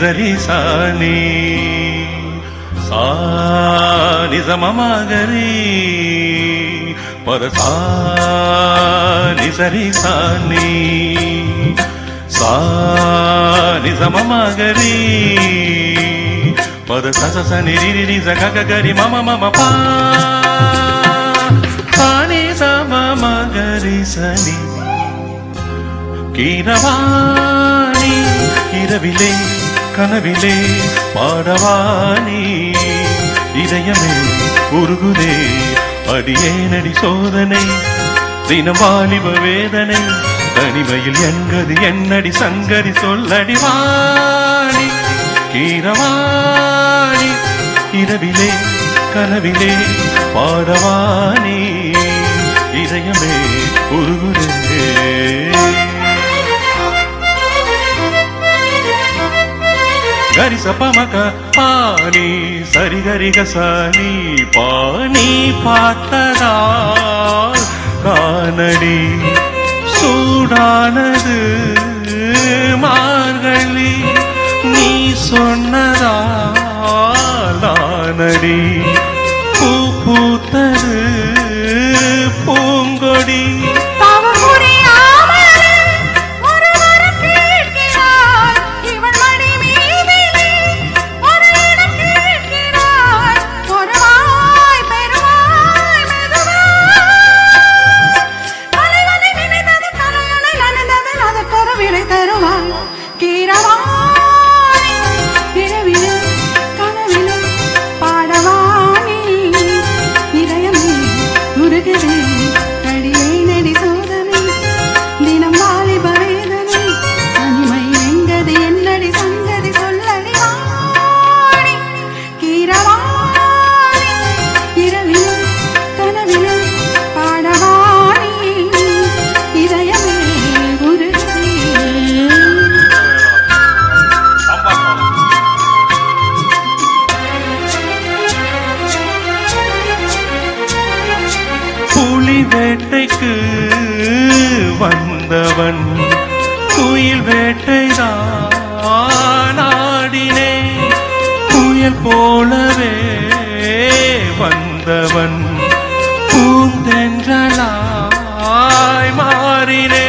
சரி சாணி சாணி சமமகரி பரசாணி சரி சாணி சாணி சமமகரி பத சச நிரி சகரி மம மம பாணி சமமகரி சனி கீரவாணி இரவிலே கனவிலே பாடவாணி இதயமே உருகுதே அடியேனடி சோதனை தினம் வாலிப வேதனை தனிமையில் என்கது என்னடி சங்கரி சொல்லடி வாணி கீரவாணி இரவிலே கனவிலே பாடவாணி இதயமே உருகுதே గరి సపమక పాని సరి గరి గసాని పాని பார்த்ததால் காணடி சூடானது மார்கழி நீ சொன்னதால் நானடி பூ பூத்தது பூங்கொடி வேட்டைக்கு வந்தவன் குயில் வேட்டைதான் ஆடினே குயில் போலவே வந்தவன் பூந்தென்றலாய் மாறினே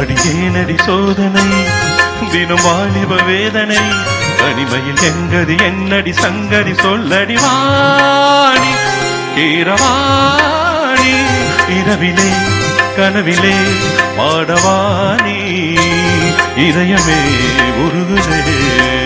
அடியேனடி சோதனை தினம் வாலிப வேதனை தனிமையில் எங்கது என்னடி சங்கரி சொல்லடி வாணி கீரவாணி இரவிலே கனவிலே பாடவாணி இதயமே உருகுதே